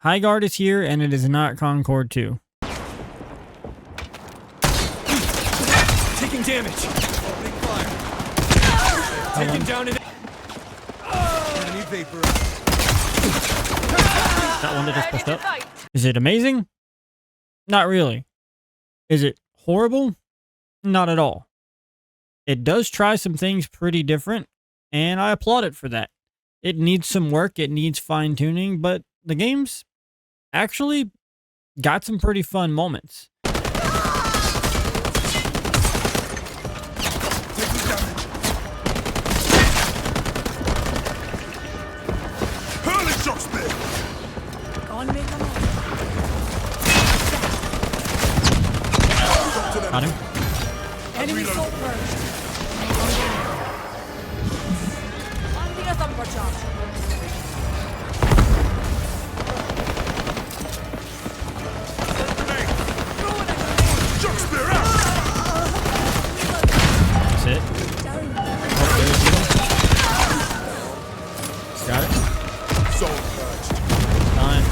Highguard is here, and it is not Concord 2. Taking damage. Opening fire. Taking down an enemy vapor. That one that just pushed up. Is it amazing? Not really. Is it horrible? Not at all. It does try some things pretty different, and I applaud it for that. It needs some work, it needs fine-tuning, but the game's actually got some pretty fun moments. Got him. Enemy soul purged. That's it. Got it. Done.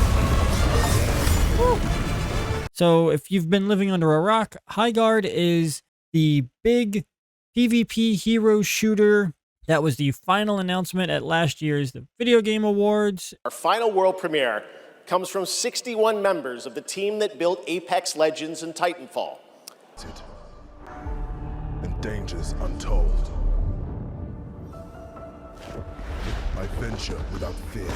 So if you've been living under a rock, Highguard is the big PvP hero shooter that was the final announcement at last year's Video Game Awards. Our final world premiere comes from 61 members of the team that built Apex Legends and Titanfall. And dangers untold. I venture without fear.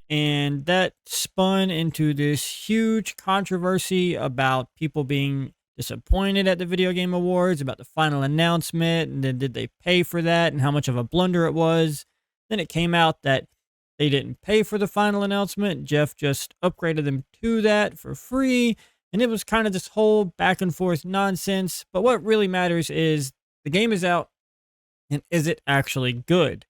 And that spun into this huge controversy about people being disappointed at the Video Game Awards, about the final announcement, and then did they pay for that, and how much of a blunder it was. Then it came out that they didn't pay for the final announcement. Jeff just upgraded them to that for free, and it was kind of this whole back and forth nonsense. But what really matters is the game is out, and is it actually good?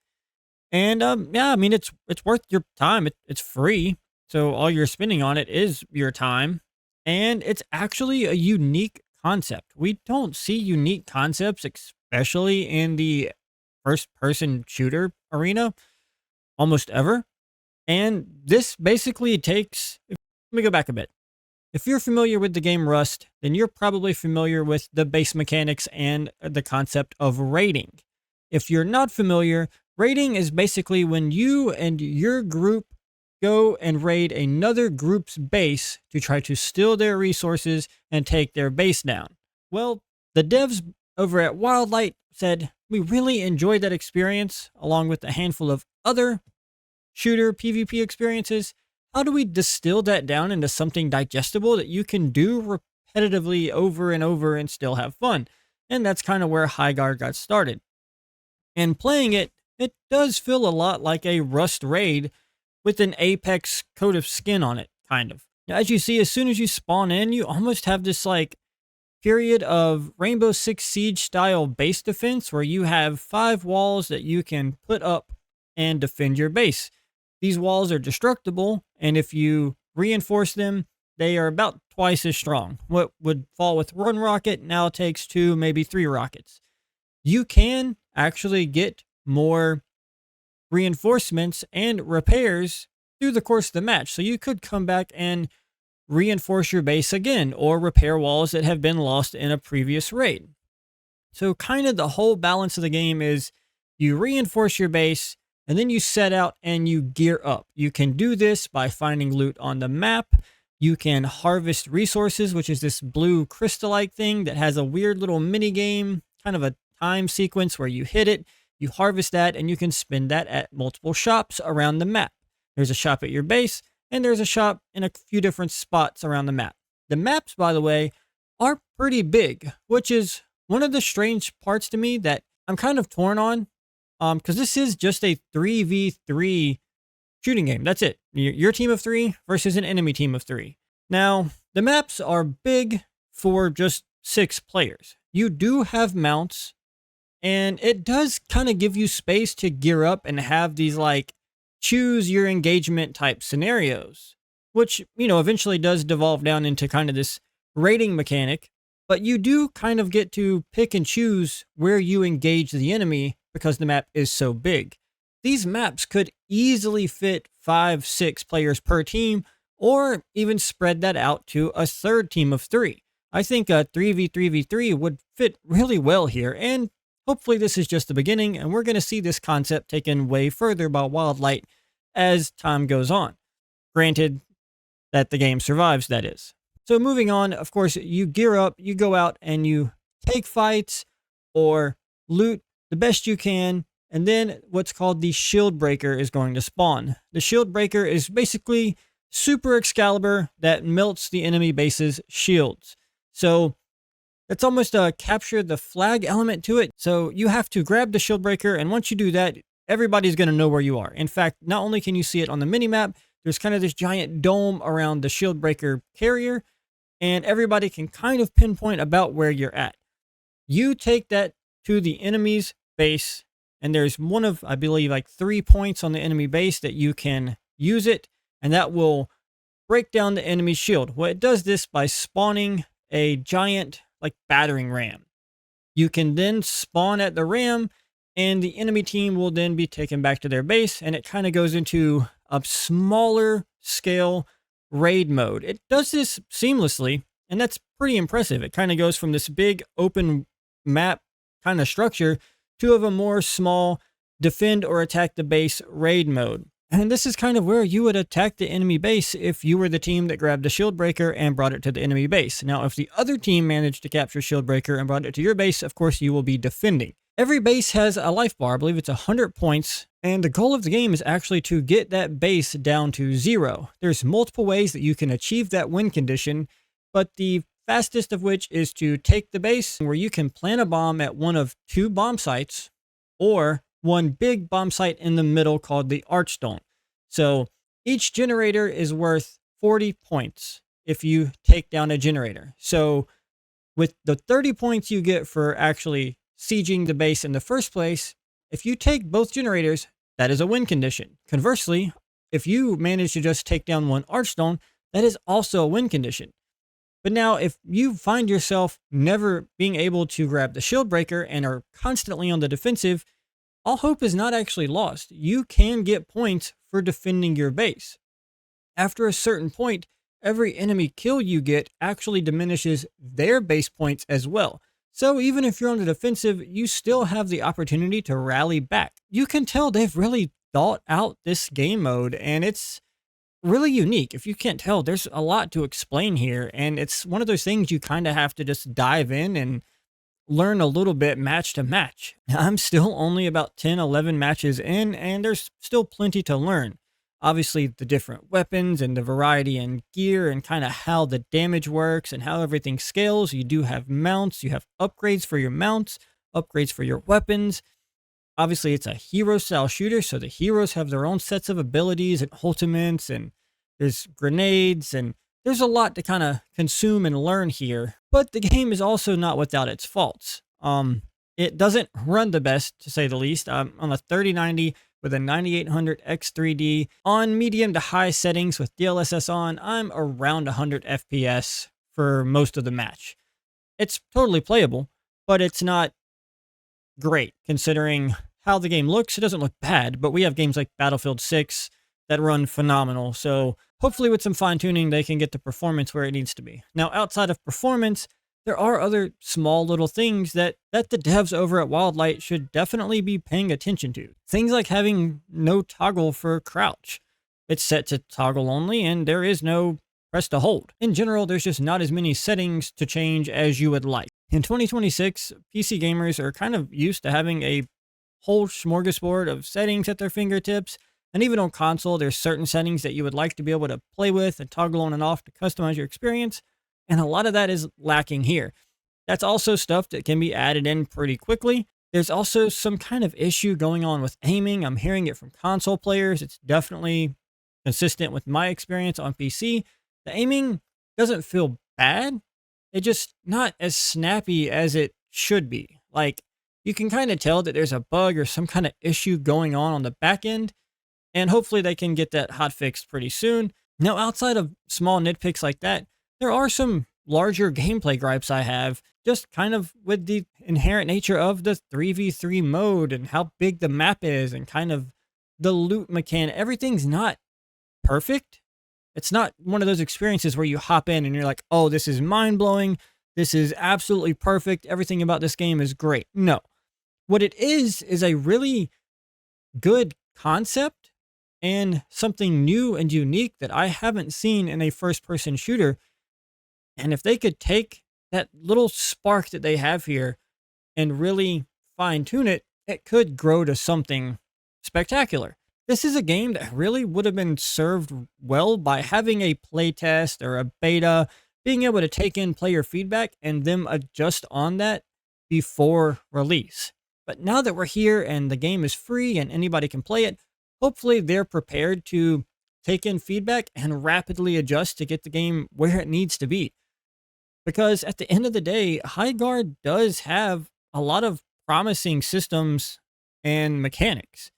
And yeah, I mean, it's worth your time. It's free, so all you're spending on it is your time. And it's actually a unique concept. We don't see unique concepts, especially in the first-person shooter arena, almost ever. And this basically takes... Let me go back a bit. If you're familiar with the game Rust, then you're probably familiar with the base mechanics and the concept of raiding. If you're not familiar, raiding is basically when you and your group go and raid another group's base to try to steal their resources and take their base down. Well, the devs over at Wildlight said, we really enjoyed that experience, along with a handful of other shooter PvP experiences. How do we distill that down into something digestible that you can do repetitively over and over and still have fun? And that's kind of where Highguard got started. And playing it, it does feel a lot like a Rust raid, with an Apex coat of skin on it, kind of. Now, as you see, as soon as you spawn in, you almost have this, like, period of Rainbow Six Siege style base defense where you have 5 walls that you can put up and defend your base. These walls are destructible, and if you reinforce them, they are about twice as strong. What would fall with 1 rocket now takes 2, maybe 3 rockets. You can actually get more reinforcements and repairs through the course of the match. So you could come back and reinforce your base again, or repair walls that have been lost in a previous raid. So kind of the whole balance of the game is you reinforce your base, and then you set out and you gear up. You can do this by finding loot on the map. You can harvest resources, which is this blue crystal-like thing that has a weird little mini game, kind of a time sequence where you hit it, you harvest that, and you can spend that at multiple shops around the map. There's a shop at your base, and there's a shop in a few different spots around the map. The maps, by the way, are pretty big, which is one of the strange parts to me that I'm kind of torn on, because this is just a 3v3 shooting game. That's it. Your team of 3 versus an enemy team of 3. Now, the maps are big for just 6 players. You do have mounts, and it does kind of give you space to gear up and have these, like, choose your engagement type scenarios, which, you know, eventually does devolve down into kind of this raiding mechanic. But you do kind of get to pick and choose where you engage the enemy because the map is so big. These maps could easily fit 5-6 players per team, or even spread that out to a third team of 3. I think a 3v3v3 would fit really well here, and hopefully this is just the beginning, and we're going to see this concept taken way further by Wildlight as time goes on. Granted that the game survives, that is. So moving on, of course, you gear up, you go out and you take fights or loot the best you can, and then what's called the shield breaker is going to spawn. The shield breaker is basically Super Excalibur that melts the enemy base's shields. So it's almost a capture the flag element to it. So you have to grab the shield breaker, and once you do that, everybody's going to know where you are. In fact, not only can you see it on the minimap, there's kind of this giant dome around the shield breaker carrier, and everybody can kind of pinpoint about where you're at. You take that to the enemy's base, and there's one of, I believe, like 3 points on the enemy base that you can use it, and that will break down the enemy's shield. Well, it does this by spawning a giant, like, battering ram. You can then spawn at the ram, and the enemy team will then be taken back to their base, and it kind of goes into a smaller scale raid mode. It does this seamlessly, and that's pretty impressive. It kind of goes from this big open map kind of structure to a more small defend or attack the base raid mode. And this is kind of where you would attack the enemy base if you were the team that grabbed the shield breaker and brought it to the enemy base. Now, if the other team managed to capture shield breaker and brought it to your base, of course, you will be defending. Every base has a life bar. I believe it's 100 points. And the goal of the game is actually to get that base down to 0. There's multiple ways that you can achieve that win condition, but the fastest of which is to take the base, where you can plant a bomb at one of 2 bomb sites or one big bomb site in the middle called the Archstone. So each generator is worth 40 points if you take down a generator. So with the 30 points you get for actually sieging the base in the first place, if you take both generators, that is a win condition. Conversely, if you manage to just take down one Archstone, that is also a win condition. But now, if you find yourself never being able to grab the shield breaker and are constantly on the defensive, all hope is not actually lost. You can get points for defending your base. After a certain point, every enemy kill you get actually diminishes their base points as well. So even if you're on the defensive, you still have the opportunity to rally back. You can tell they've really thought out this game mode, and it's really unique. If you can't tell, there's a lot to explain here, and it's one of those things you kind of have to just dive in and learn a little bit match to match. I'm still only about 10, 11 matches in, and there's still plenty to learn. Obviously, the different weapons and the variety in gear and kind of how the damage works and how everything scales. You do have mounts, you have upgrades for your mounts, upgrades for your weapons. Obviously, it's a hero-style shooter, so the heroes have their own sets of abilities and ultimates, and there's grenades, and there's a lot to kind of consume and learn here. But the game is also not without its faults. It doesn't run the best, to say the least. On a 3090 with a 9800 X3D on medium to high settings with DLSS on, I'm around 100 FPS for most of the match. It's totally playable, but it's not great considering how the game looks. It doesn't look bad, but we have games like Battlefield 6 that run phenomenal. So hopefully with some fine tuning, they can get the performance where it needs to be. Now, outside of performance, there are other small little things that the devs over at Wildlight should definitely be paying attention to. Things like having no toggle for crouch. It's set to toggle only, and there is no press to hold. In general, there's just not as many settings to change as you would like. In 2026, PC gamers are kind of used to having a whole smorgasbord of settings at their fingertips. And even on console, there's certain settings that you would like to be able to play with and toggle on and off to customize your experience. And a lot of that is lacking here. That's also stuff that can be added in pretty quickly. There's also some kind of issue going on with aiming. I'm hearing it from console players. It's definitely consistent with my experience on PC. The aiming doesn't feel bad. It's just not as snappy as it should be. Like, you can kind of tell that there's a bug or some kind of issue going on the back end. And hopefully they can get that hotfixed pretty soon. Now, outside of small nitpicks like that, there are some larger gameplay gripes I have, just kind of with the inherent nature of the 3v3 mode and how big the map is and kind of the loot mechanic, everything's not perfect. It's not one of those experiences where you hop in and you're like, oh, this is mind blowing. This is absolutely perfect. Everything about this game is great. No, what it is a really good concept and something new and unique that I haven't seen in a first person shooter. And if they could take that little spark that they have here and really fine tune it, it could grow to something spectacular. This is a game that really would have been served well by having a playtest or a beta, being able to take in player feedback and them adjust on that before release. But now that we're here and the game is free and anybody can play it, hopefully they're prepared to take in feedback and rapidly adjust to get the game where it needs to be. Because at the end of the day, Highguard does have a lot of promising systems and mechanics.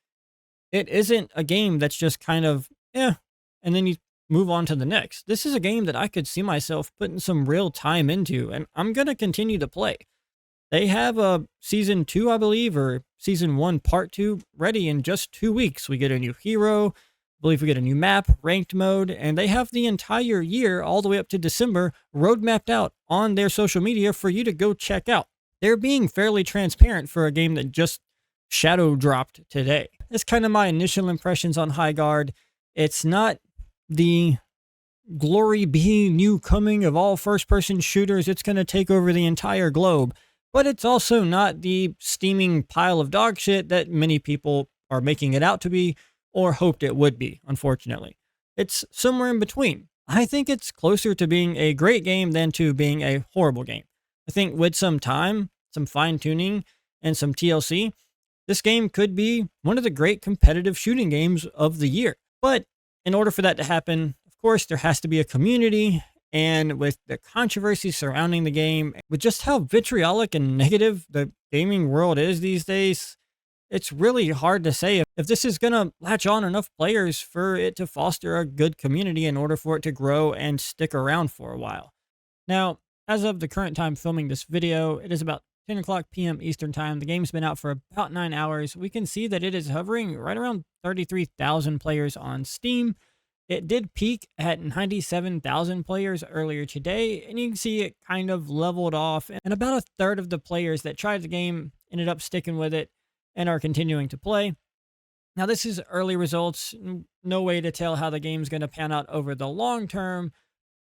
It isn't a game that's just kind of, and then you move on to the next. This is a game that I could see myself putting some real time into, and I'm going to continue to play. They have a season 2, I believe, or season 1 part 2 ready in just 2 weeks. We get a new hero, I believe we get a new map, ranked mode, and they have the entire year all the way up to December roadmapped out on their social media for you to go check out. They're being fairly transparent for a game that just shadow dropped today. That's kind of my initial impressions on Highguard. It's not the glory be new coming of all first-person shooters. It's going to take over the entire globe. But it's also not the steaming pile of dog shit that many people are making it out to be or hoped it would be, unfortunately. It's somewhere in between. I think it's closer to being a great game than to being a horrible game. I think with some time, some fine-tuning, and some TLC, this game could be one of the great competitive shooting games of the year. But in order for that to happen, of course, there has to be a community. And with the controversy surrounding the game, with just how vitriolic and negative the gaming world is these days, it's really hard to say if this is going to latch on enough players for it to foster a good community in order for it to grow and stick around for a while. Now, as of the current time filming this video, it is about 10 o'clock p.m. Eastern Time. The game's been out for about 9 hours. We can see that it is hovering right around 33,000 players on Steam. It did peak at 97,000 players earlier today, and you can see it kind of leveled off, and about a third of the players that tried the game ended up sticking with it and are continuing to play. Now, this is early results. No way to tell how the game's going to pan out over the long term,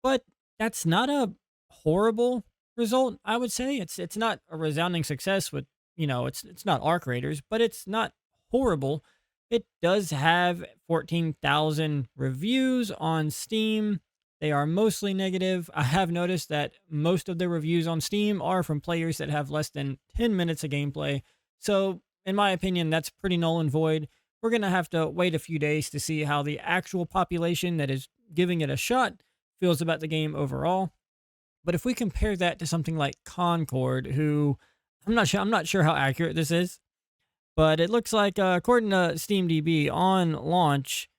but that's not a horrible result, I would say. It's not a resounding success with, it's not Arc Raiders, but it's not horrible. It does have 14,000 reviews on Steam. They are mostly negative. I have noticed that most of the reviews on Steam are from players that have less than 10 minutes of gameplay. So, in my opinion, that's pretty null and void. We're going to have to wait a few days to see how the actual population that is giving it a shot feels about the game overall. But if we compare that to something like Concord, who I'm not sure how accurate this is, but it looks like, according to SteamDB, on launch,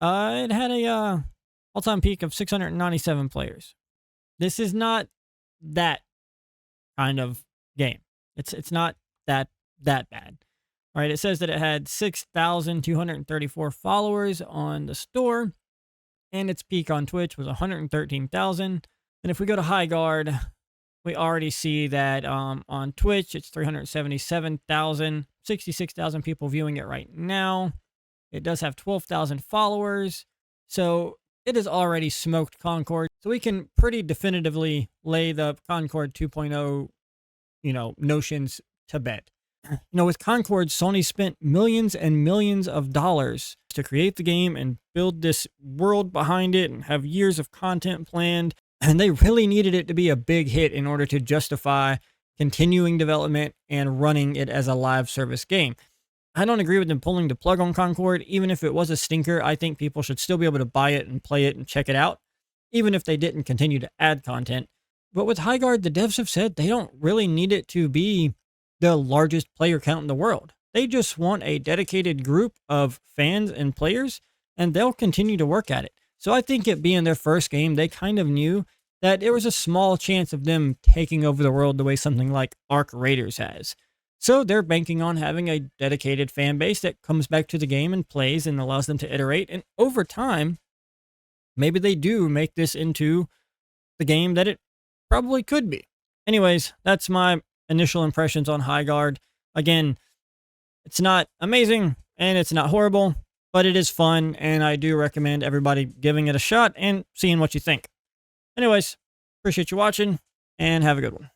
it had a all-time peak of 697 players. This is not that kind of game. It's not that bad. All right, it says that it had 6,234 followers on the store, and its peak on Twitch was 113,000. And if we go to Highguard, we already see that on Twitch, it's 377,000, 66,000 people viewing it right now. It does have 12,000 followers. So it has already smoked Concord. So we can pretty definitively lay the Concord 2.0, notions to bed. With Concord, Sony spent millions and millions of dollars to create the game and build this world behind it and have years of content planned. And they really needed it to be a big hit in order to justify continuing development and running it as a live service game. I don't agree with them pulling the plug on Concord. Even if it was a stinker, I think people should still be able to buy it and play it and check it out, even if they didn't continue to add content. But with Highguard, the devs have said they don't really need it to be the largest player count in the world. They just want a dedicated group of fans and players, and they'll continue to work at it. So I think it being their first game, they kind of knew that there was a small chance of them taking over the world the way something like Arc Raiders has. So they're banking on having a dedicated fan base that comes back to the game and plays and allows them to iterate. And over time, maybe they do make this into the game that it probably could be. Anyways, that's my initial impressions on Highguard. Again, it's not amazing and it's not horrible, but it is fun, and I do recommend everybody giving it a shot and seeing what you think. Anyways, appreciate you watching, and have a good one.